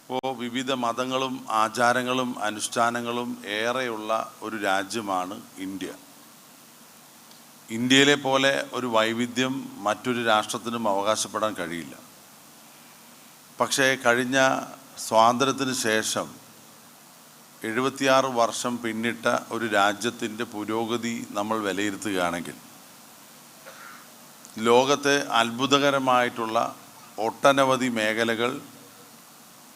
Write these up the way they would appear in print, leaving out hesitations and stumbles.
ഇപ്പോൾ വിവിധ മതങ്ങളും ആചാരങ്ങളും അനുഷ്ഠാനങ്ങളും ഏറെയുള്ള ഒരു രാജ്യമാണ് ഇന്ത്യ. ഇന്ത്യയിലെ പോലെ ഒരു വൈവിധ്യം മറ്റൊരു രാഷ്ട്രത്തിനും അവകാശപ്പെടാൻ കഴിയില്ല. പക്ഷേ കഴിഞ്ഞ സ്വാതന്ത്ര്യത്തിന് ശേഷം 76 വർഷം പിന്നിട്ട ഒരു രാജ്യത്തിൻ്റെ പുരോഗതി നമ്മൾ വിലയിരുത്തുകയാണെങ്കിൽ ലോകത്തെ അത്ഭുതകരമായിട്ടുള്ള ഒട്ടനവധി മേഖലകൾ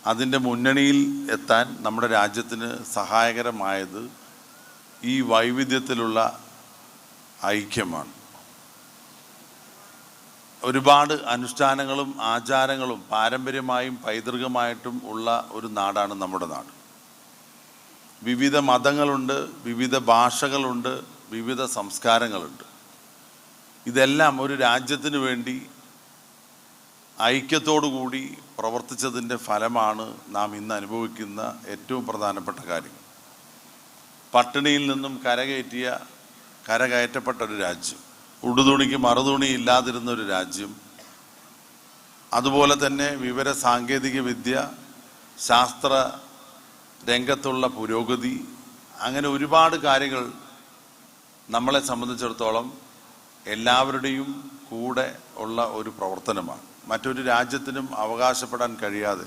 അതിൻ്റെ മുന്നണിയിൽ എത്താൻ നമ്മുടെ രാജ്യത്തിന് സഹായകരമായത് ഈ വൈവിധ്യത്തിലുള്ള ഐക്യമാണ്. ഒരുപാട് അനുഷ്ഠാനങ്ങളും ആചാരങ്ങളും പാരമ്പര്യമായും പൈതൃകമായിട്ടും ഉള്ള ഒരു നാടാണ് നമ്മുടെ നാട്. വിവിധ മതങ്ങളുണ്ട്, വിവിധ ഭാഷകളുണ്ട്, വിവിധ സംസ്കാരങ്ങളുണ്ട്. ഇതെല്ലാം ഒരു രാജ്യത്തിന് വേണ്ടി ഐക്യത്തോടുകൂടി പ്രവർത്തിച്ചതിൻ്റെ ഫലമാണ് നാം ഇന്ന് അനുഭവിക്കുന്ന ഏറ്റവും പ്രധാനപ്പെട്ട കാര്യം. പട്ടിണിയിൽ നിന്നും കരകയറ്റപ്പെട്ട ഒരു രാജ്യം, ഉടുതുണിക്ക് മറുതുണി ഇല്ലാതിരുന്ന ഒരു രാജ്യം, അതുപോലെ തന്നെ വിവര സാങ്കേതിക വിദ്യ, ശാസ്ത്ര രംഗത്തുള്ള പുരോഗതി, അങ്ങനെ ഒരുപാട് കാര്യങ്ങൾ നമ്മളെ സംബന്ധിച്ചിടത്തോളം എല്ലാവരുടെയും കൂടെ ഉള്ള ഒരു പ്രവർത്തനമാണ്. മറ്റൊരു രാജ്യത്തിനും അവകാശപ്പെടാൻ കഴിയാതെ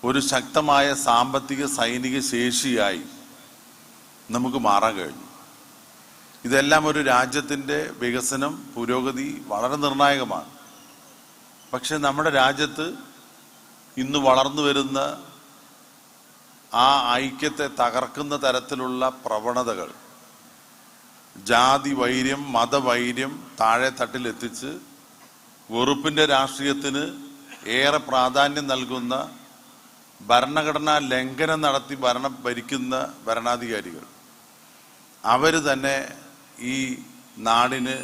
ഒരു ശക്തമായ സാമ്പത്തിക സൈനിക ശേഷിയായി നമുക്ക് മാറാൻ കഴിഞ്ഞു. ഇതെല്ലാം ഒരു രാജ്യത്തിൻ്റെ വികസനം, പുരോഗതി വളരെ നിർണായകമാണ്. പക്ഷെ നമ്മുടെ രാജ്യത്ത് ഇന്ന് വളർന്നു വരുന്ന ആ ഐക്യത്തെ തകർക്കുന്ന തരത്തിലുള്ള പ്രവണതകൾ, ജാതി വൈര്യം, മതവൈര്യം താഴെ തട്ടിലെത്തിച്ച് വെറുപ്പിൻ്റെ രാഷ്ട്രീയത്തിന് ഏറെ പ്രാധാന്യം നൽകുന്ന, ഭരണഘടനാ ലംഘനം നടത്തി ഭരിക്കുന്ന ഭരണാധികാരികൾ, അവർ തന്നെ ഈ നാടിന്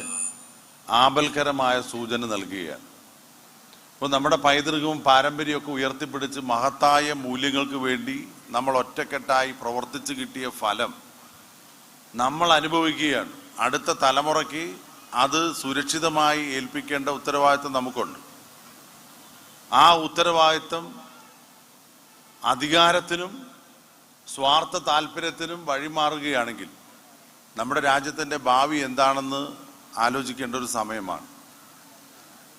ആപൽക്കരമായ സൂചന നൽകുകയാണ്. അപ്പോൾ നമ്മുടെ പൈതൃകവും പാരമ്പര്യമൊക്കെ ഉയർത്തിപ്പിടിച്ച് മഹത്തായ മൂല്യങ്ങൾക്ക് വേണ്ടി നമ്മൾ ഒറ്റക്കെട്ടായി പ്രവർത്തിച്ച് കിട്ടിയ ഫലം നമ്മൾ അനുഭവിക്കുകയാണ്. അടുത്ത തലമുറയ്ക്ക് അത് സുരക്ഷിതമായി ഏൽപ്പിക്കേണ്ട ഉത്തരവാദിത്വം നമുക്കുണ്ട്. ആ ഉത്തരവാദിത്വം അധികാരത്തിനും സ്വാർത്ഥ താല്പര്യത്തിനും വഴിമാറുകയാണെങ്കിൽ നമ്മുടെ രാജ്യത്തിൻ്റെ ഭാവി എന്താണെന്ന് ആലോചിക്കേണ്ട ഒരു സമയമാണ്.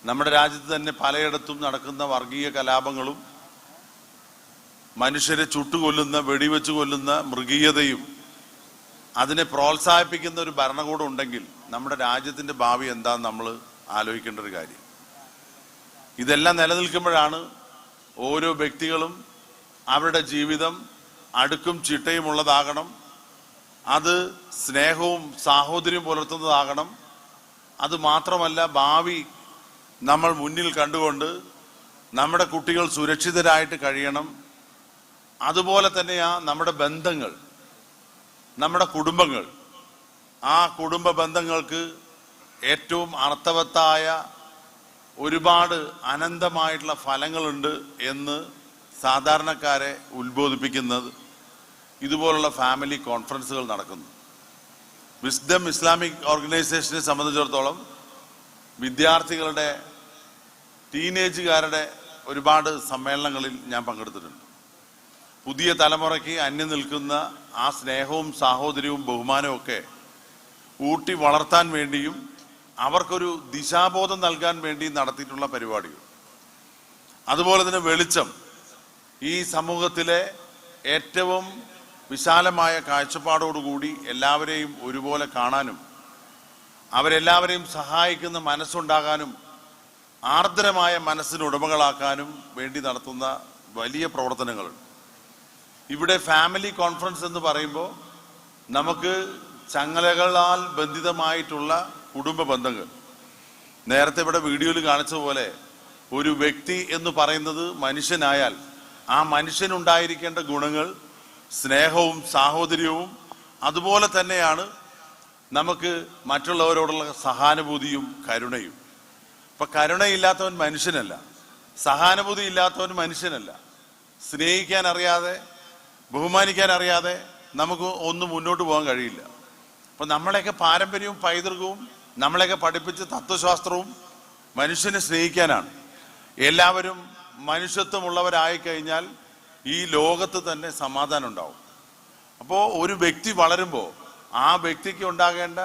നമ്മുടെ രാജ്യത്ത് തന്നെ പലയിടത്തും നടക്കുന്ന വർഗീയ കലാപങ്ങളും മനുഷ്യരെ ചുട്ടുകൊല്ലുന്ന, വെടിവെച്ച് കൊല്ലുന്ന മൃഗീയതയും അതിനെ പ്രോത്സാഹിപ്പിക്കുന്ന ഒരു ഭരണകൂടം ഉണ്ടെങ്കിൽ നമ്മുടെ രാജ്യത്തിൻ്റെ ഭാവി എന്താണെന്ന് നമ്മൾ ആലോചിക്കേണ്ട ഒരു കാര്യം. ഇതെല്ലാം നിലനിൽക്കുമ്പോഴാണ് ഓരോ വ്യക്തികളും അവരുടെ ജീവിതം അടുക്കും ചിട്ടയും ഉള്ളതാകണം, അത് സ്നേഹവും സാഹോദര്യവും പുലർത്തുന്നതാകണം. അത് മാത്രമല്ല, ഭാവി നമ്മൾ മുന്നിൽ കണ്ടുകൊണ്ട് നമ്മുടെ കുട്ടികൾ സുരക്ഷിതരായിട്ട് കഴിയണം. അതുപോലെ തന്നെയാ നമ്മുടെ ബന്ധങ്ങൾ, നമ്മുടെ കുടുംബങ്ങൾ, ആ കുടുംബ ബന്ധങ്ങൾക്ക് ഏറ്റവും അർത്ഥവത്തായ ഒരുപാട് അനന്തമായിട്ടുള്ള ഫലങ്ങളുണ്ട് എന്ന് സാധാരണക്കാരെ ഉത്ബോധിപ്പിക്കുന്നത് ഇതുപോലുള്ള ഫാമിലി കോൺഫറൻസുകൾ നടക്കുന്നു. വിസ്ഡം ഇസ്ലാമിക് ഓർഗനൈസേഷനെ സംബന്ധിച്ചിടത്തോളം വിദ്യാർത്ഥികളുടെ, ടീനേജുകാരുടെ ഒരുപാട് സമ്മേളനങ്ങളിൽ ഞാൻ പങ്കെടുത്തിട്ടുണ്ട്. പുതിയ തലമുറയ്ക്ക് അന്യം നിൽക്കുന്ന ആ സ്നേഹവും സാഹോദര്യവും ബഹുമാനവും ഒക്കെ ഊട്ടി വളർത്താൻ വേണ്ടിയും അവർക്കൊരു ദിശാബോധം നൽകാൻ വേണ്ടി നടത്തിയിട്ടുള്ള പരിപാടികൾ. അതുപോലെ തന്നെ വെളിച്ചം, ഈ സമൂഹത്തിലെ ഏറ്റവും വിശാലമായ കാഴ്ചപ്പാടോടുകൂടി എല്ലാവരെയും ഒരുപോലെ കാണാനും അവരെല്ലാവരെയും സഹായിക്കുന്ന മനസ്സുണ്ടാകാനും ആർദ്രമായ മനസ്സിന് ഉടമകളാക്കാനും വേണ്ടി നടത്തുന്ന വലിയ പ്രവർത്തനങ്ങളുണ്ട്. ഇവിടെ ഫാമിലി കോൺഫറൻസ് എന്ന് പറയുമ്പോൾ നമുക്ക് ചങ്ങലകളാൽ ബന്ധിതമായിട്ടുള്ള കുടുംബ ബന്ധങ്ങൾ, നേരത്തെ ഇവിടെ വീഡിയോയിൽ കാണിച്ച പോലെ ഒരു വ്യക്തി എന്ന് പറയുന്നത് മനുഷ്യനായാൽ ആ മനുഷ്യനുണ്ടായിരിക്കേണ്ട ഗുണങ്ങൾ സ്നേഹവും സാഹോദര്യവും, അതുപോലെ തന്നെയാണ് നമുക്ക് മറ്റുള്ളവരോടുള്ള സഹാനുഭൂതിയും കരുണയും. ഇപ്പം കരുണയില്ലാത്തവൻ മനുഷ്യനല്ല, സഹാനുഭൂതി ഇല്ലാത്തവൻ മനുഷ്യനല്ല. സ്നേഹിക്കാൻ അറിയാതെ, ബഹുമാനിക്കാൻ അറിയാതെ നമുക്ക് ഒന്നും മുന്നോട്ട് പോകാൻ കഴിയില്ല. അപ്പം നമ്മളെയൊക്കെ പാരമ്പര്യവും പൈതൃകവും നമ്മളെയൊക്കെ പഠിപ്പിച്ച തത്വശാസ്ത്രവും മനുഷ്യനെ സ്നേഹിക്കാനാണ്. എല്ലാവരും മനുഷ്യത്വമുള്ളവരായി കഴിഞ്ഞാൽ ഈ ലോകത്ത് തന്നെ സമാധാനം ഉണ്ടാവും. അപ്പോൾ ഒരു വ്യക്തി വളരുമ്പോൾ ആ വ്യക്തിക്ക് ഉണ്ടാകേണ്ട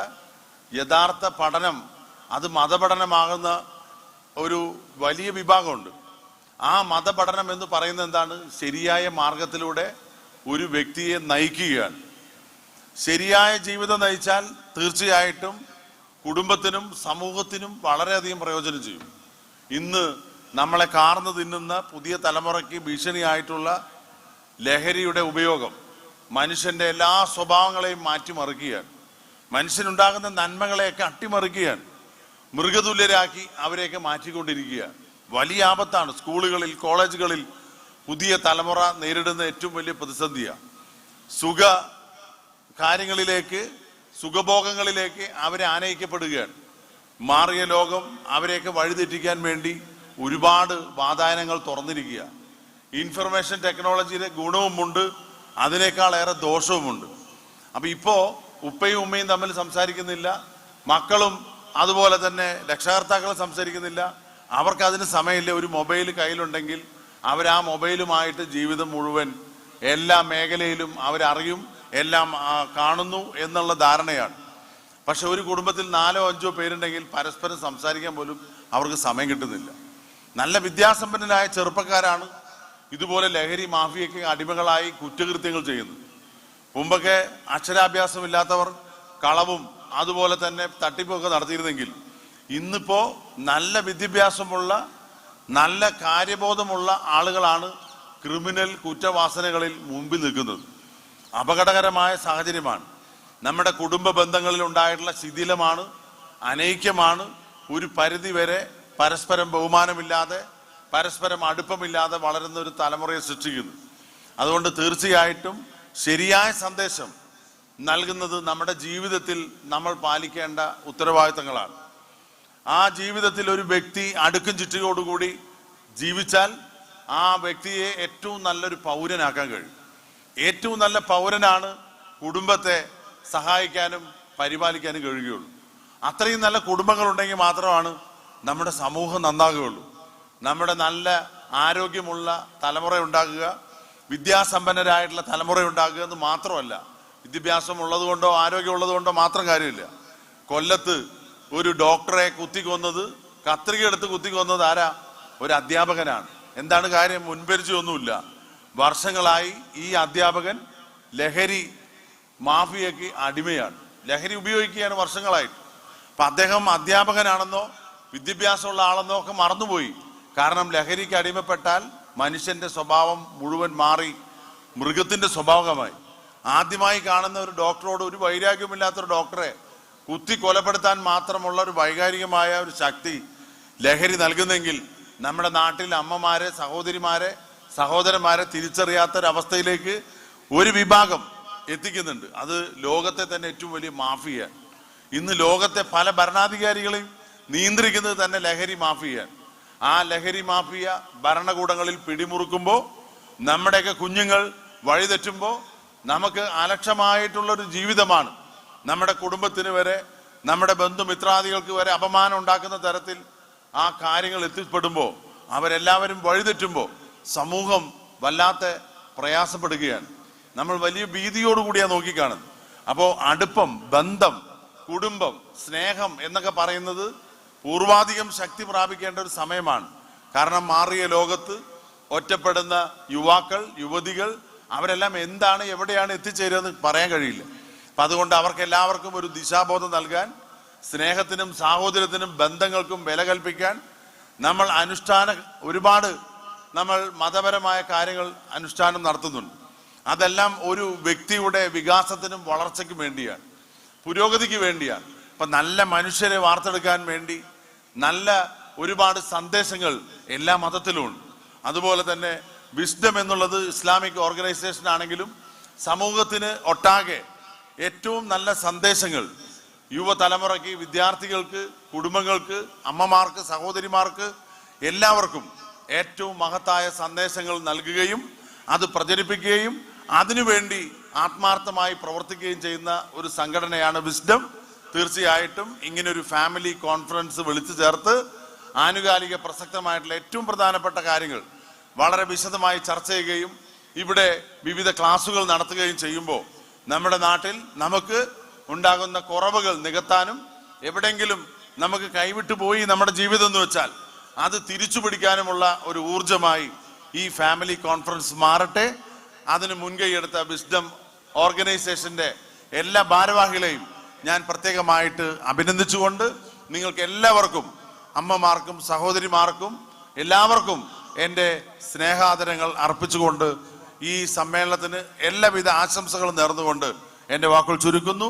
യഥാർത്ഥ പഠനം അത് മതപഠനമാകുന്ന ഒരു വലിയ വിഭാഗമുണ്ട്. ആ മതപഠനം എന്ന് പറയുന്നത് എന്താണ്? ശരിയായ മാർഗത്തിലൂടെ ഒരു വ്യക്തിയെ നയിക്കുകയാണ്. ശരിയായ ജീവിതം നയിച്ചാൽ തീർച്ചയായിട്ടും കുടുംബത്തിനും സമൂഹത്തിനും വളരെയധികം പ്രയോജനം ചെയ്യും. ഇന്ന് നമ്മളെ കാർന്നു തിന്നുന്ന പുതിയ തലമുറയ്ക്ക് ഭീഷണിയായിട്ടുള്ള ലഹരിയുടെ ഉപയോഗം മനുഷ്യന്റെ എല്ലാ സ്വഭാവങ്ങളെയും മാറ്റിമറിക്കുകയാണ്. മനുഷ്യനുണ്ടാകുന്ന നന്മകളെയൊക്കെ അട്ടിമറിക്കുകയാണ്. മൃഗതുല്യരാക്കി അവരെയൊക്കെ മാറ്റിക്കൊണ്ടിരിക്കുകയാണ്. വലിയ ആപത്താണ്. സ്കൂളുകളിൽ, കോളേജുകളിൽ പുതിയ തലമുറ നേരിടുന്ന ഏറ്റവും വലിയ പ്രതിസന്ധിയാണ്. കാര്യങ്ങളിലേക്ക്, സുഖഭോഗങ്ങളിലേക്ക് അവരെ ആനയിക്കപ്പെടുകയാണ്. മാറിയ ലോകം അവരെയൊക്കെ വഴിതെറ്റിക്കാൻ വേണ്ടി ഒരുപാട് വാതായനങ്ങൾ തുറന്നിരിക്കുക. ഇൻഫർമേഷൻ ടെക്നോളജിയുടെ ഗുണവുമുണ്ട്, അതിനേക്കാളേറെ ദോഷവുമുണ്ട്. അപ്പൊ ഇപ്പോ ഉപ്പയും ഉമ്മയും തമ്മിൽ സംസാരിക്കുന്നില്ല, മക്കളും അതുപോലെ തന്നെ രക്ഷകർത്താക്കളും സംസാരിക്കുന്നില്ല. അവർക്ക് അതിന് സമയമില്ല. ഒരു മൊബൈൽ കയ്യിലുണ്ടെങ്കിൽ അവർ ആ മൊബൈലുമായിട്ട് ജീവിതം മുഴുവൻ എല്ലാ മേഖലയിലും അവരറിയും, എല്ലാം കാണുന്നു എന്നുള്ള ധാരണയാണ്. പക്ഷെ ഒരു കുടുംബത്തിൽ 4 or 5 പേരുണ്ടെങ്കിൽ പരസ്പരം സംസാരിക്കാൻ പോലും അവർക്ക് സമയം കിട്ടുന്നില്ല. നല്ല വിദ്യാസമ്പന്നരായ ചെറുപ്പക്കാരാണ് ഇതുപോലെ ലഹരി മാഫിയയ്ക്ക് അടിമകളായി കുറ്റകൃത്യങ്ങൾ ചെയ്യുന്നത്. മുമ്പൊക്കെ അക്ഷരാഭ്യാസമില്ലാത്തവർ കളവും അതുപോലെ തന്നെ തട്ടിപ്പൊക്കെ നടത്തിയിരുന്നെങ്കിൽ ഇന്നിപ്പോ നല്ല വിദ്യാഭ്യാസമുള്ള, നല്ല കാര്യബോധമുള്ള ആളുകളാണ് ക്രിമിനൽ കുറ്റവാസനകളിൽ മുമ്പിൽ നിൽക്കുന്നത്. അപകടകരമായ സാഹചര്യമാണ്. നമ്മുടെ കുടുംബ ബന്ധങ്ങളിൽ ഉണ്ടായിട്ടുള്ള ശിഥിലമാണ്, അനൈക്യമാണ്. ഒരു പരിധി വരെ പരസ്പരം ബഹുമാനമില്ലാതെ, പരസ്പരം അടുപ്പമില്ലാതെ വളരുന്ന ഒരു തലമുറയെ സൃഷ്ടിക്കുന്നു. അതുകൊണ്ട് തീർച്ചയായിട്ടും ശരിയായ സന്ദേശം നൽകുന്നത് നമ്മുടെ ജീവിതത്തിൽ നമ്മൾ പാലിക്കേണ്ട ഉത്തരവാദിത്തങ്ങളാണ്. ആ ജീവിതത്തിൽ ഒരു വ്യക്തി അടുക്കും ചിട്ടയോടുകൂടി ജീവിച്ചാൽ ആ വ്യക്തിയെ ഏറ്റവും നല്ലൊരു പൗരനാക്കാൻ കഴിയും. ഏറ്റവും നല്ല പൗരനാണ് കുടുംബത്തെ സഹായിക്കാനും പരിപാലിക്കാനും കഴിയുകയുള്ളൂ. അത്രയും നല്ല കുടുംബങ്ങൾ ഉണ്ടെങ്കിൽ മാത്രമാണ് നമ്മുടെ സമൂഹം നന്നാകുകയുള്ളൂ. നമ്മുടെ നല്ല ആരോഗ്യമുള്ള തലമുറ ഉണ്ടാകുക, വിദ്യാസമ്പന്നരായിട്ടുള്ള തലമുറ ഉണ്ടാകുക എന്ന് മാത്രമല്ല. വിദ്യാഭ്യാസം ഉള്ളതുകൊണ്ടോ ആരോഗ്യം ഉള്ളതുകൊണ്ടോ മാത്രം കാര്യമില്ല. കൊല്ലത്ത് ഒരു ഡോക്ടറെ കുത്തിക്കൊന്നത്, കത്രിക എടുത്ത് കുത്തിക്കൊന്നത് ആരാ? ഒരു അധ്യാപകനാണ്. എന്താണ് കാര്യം? മുൻപരിചയമൊന്നുമില്ല. വർഷങ്ങളായി ഈ അധ്യാപകൻ ലഹരി മാഫിയയ്ക്ക് അടിമയാണ്. ലഹരി ഉപയോഗിക്കുകയാണ് വർഷങ്ങളായിട്ട്. അപ്പൊ അദ്ദേഹം അധ്യാപകനാണെന്നോ വിദ്യാഭ്യാസമുള്ള ആളെന്നോ ഒക്കെ മറന്നുപോയി. കാരണം ലഹരിക്ക് അടിമപ്പെട്ടാൽ മനുഷ്യന്റെ സ്വഭാവം മുഴുവൻ മാറി മൃഗത്തിന്റെ സ്വഭാവമായി. ആദ്യമായി കാണുന്ന ഒരു ഡോക്ടറോട്, ഒരു വൈരാഗ്യമില്ലാത്തൊരു ഡോക്ടറെ കുത്തി കൊലപ്പെടുത്താൻ മാത്രമുള്ള ഒരു വൈകാരികമായ ഒരു ശക്തി ലഹരി നൽകുന്നെങ്കിൽ നമ്മുടെ നാട്ടിൽ അമ്മമാരെ, സഹോദരിമാരെ, സഹോദരന്മാരെ തിരിച്ചറിയാത്തൊരവസ്ഥയിലേക്ക് ഒരു വിഭാഗം എത്തിക്കുന്നുണ്ട്. അത് ലോകത്തെ തന്നെ ഏറ്റവും വലിയ മാഫിയാണ്. ഇന്ന് ലോകത്തെ പല ഭരണാധികാരികളെയും നിയന്ത്രിക്കുന്നത് തന്നെ ലഹരി മാഫിയാണ്. ആ ലഹരി മാഫിയ ഭരണകൂടങ്ങളിൽ പിടിമുറുക്കുമ്പോൾ നമ്മുടെയൊക്കെ കുഞ്ഞുങ്ങൾ വഴിതെറ്റുമ്പോൾ നമുക്ക് അലക്ഷ്യമായിട്ടുള്ളൊരു ജീവിതമാണ്. നമ്മുടെ കുടുംബത്തിന് വരെ, നമ്മുടെ ബന്ധുമിത്രാദികൾക്ക് വരെ അപമാനം ഉണ്ടാക്കുന്ന തരത്തിൽ ആ കാര്യങ്ങൾ എത്തിപ്പെടുമ്പോൾ, അവരെല്ലാവരും വഴിതെറ്റുമ്പോൾ സമൂഹം വല്ലാത്ത പ്രയാസപ്പെടുകയാണ്. നമ്മൾ വലിയ ഭീതിയോടുകൂടിയാണ് നോക്കിക്കാണുന്നത്. അപ്പോൾ അടുപ്പം, ബന്ധം, കുടുംബം, സ്നേഹം എന്നൊക്കെ പറയുന്നത് പൂർവാധികം ശക്തി പ്രാപിക്കേണ്ട ഒരു സമയമാണ്. കാരണം മാറിയ ലോകത്ത് ഒറ്റപ്പെടുന്ന യുവാക്കൾ, യുവതികൾ അവരെല്ലാം എന്താണ്, എവിടെയാണ് എത്തിച്ചേരുന്നത് പറയാൻ കഴിയില്ല. അപ്പം അതുകൊണ്ട് അവർക്ക് എല്ലാവർക്കും ഒരു ദിശാബോധം നൽകാൻ, സ്നേഹത്തിനും സാഹോദര്യത്തിനും ബന്ധങ്ങൾക്കും വില കൽപ്പിക്കാൻ നമ്മൾ ഒരുപാട് നമ്മൾ മതപരമായ കാര്യങ്ങൾ അനുഷ്ഠാനം നടത്തുന്നുണ്ട്. അതെല്ലാം ഒരു വ്യക്തിയുടെ വികാസത്തിനും വളർച്ചയ്ക്കും വേണ്ടിയാണ്, പുരോഗതിക്ക് വേണ്ടിയാണ്. അപ്പം നല്ല മനുഷ്യരെ വാർത്തെടുക്കാൻ വേണ്ടി നല്ല ഒരുപാട് സന്ദേശങ്ങൾ എല്ലാ മതത്തിലും ഉണ്ട്. അതുപോലെ തന്നെ വിസ്ഡം എന്നുള്ളത് ഇസ്ലാമിക് ഓർഗനൈസേഷൻ ആണെങ്കിലും സമൂഹത്തിന് ഒട്ടാകെ ഏറ്റവും നല്ല സന്ദേശങ്ങൾ യുവതലമുറയ്ക്ക്, വിദ്യാർത്ഥികൾക്ക്, കുടുംബങ്ങൾക്ക്, അമ്മമാർക്ക്, സഹോദരിമാർക്ക് എല്ലാവർക്കും ഏറ്റവും മഹത്തായ സന്ദേശങ്ങൾ നൽകുകയും അത് പ്രചരിപ്പിക്കുകയും അതിനുവേണ്ടി ആത്മാർത്ഥമായി പ്രവർത്തിക്കുകയും ചെയ്യുന്ന ഒരു സംഘടനയാണ് വിസ്ഡം. തീർച്ചയായിട്ടും ഇങ്ങനൊരു ഫാമിലി കോൺഫറൻസ് വിളിച്ചു ചേർത്ത് ആനുകാലിക പ്രസക്തമായിട്ടുള്ള ഏറ്റവും പ്രധാനപ്പെട്ട കാര്യങ്ങൾ വളരെ വിശദമായി ചർച്ച ചെയ്യുകയും ഇവിടെ വിവിധ ക്ലാസുകൾ നടത്തുകയും ചെയ്യുമ്പോൾ നമ്മുടെ നാട്ടിൽ നമുക്ക് ഉണ്ടാകുന്ന കുറവുകൾ നികത്താനും എവിടെയെങ്കിലും നമുക്ക് കൈവിട്ടു പോയി നമ്മുടെ ജീവിതം എന്ന് വെച്ചാൽ അത് തിരിച്ചു പിടിക്കാനുമുള്ള ഒരു ഊർജമായി ഈ ഫാമിലി കോൺഫറൻസ് മാറട്ടെ. അതിന് മുൻകൈയെടുത്ത വിസ്ഡം ഓർഗനൈസേഷന്റെ എല്ലാ ഭാരവാഹികളെയും ഞാൻ പ്രത്യേകമായിട്ട് അഭിനന്ദിച്ചുകൊണ്ട് നിങ്ങൾക്ക് എല്ലാവർക്കും, അമ്മമാർക്കും സഹോദരിമാർക്കും എല്ലാവർക്കും എൻ്റെ സ്നേഹാദരങ്ങൾ അർപ്പിച്ചുകൊണ്ട് ഈ സമ്മേളനത്തിന് എല്ലാവിധ ആശംസകളും നേർന്നുകൊണ്ട് എൻ്റെ വാക്കുകൾ ചുരുക്കുന്നു.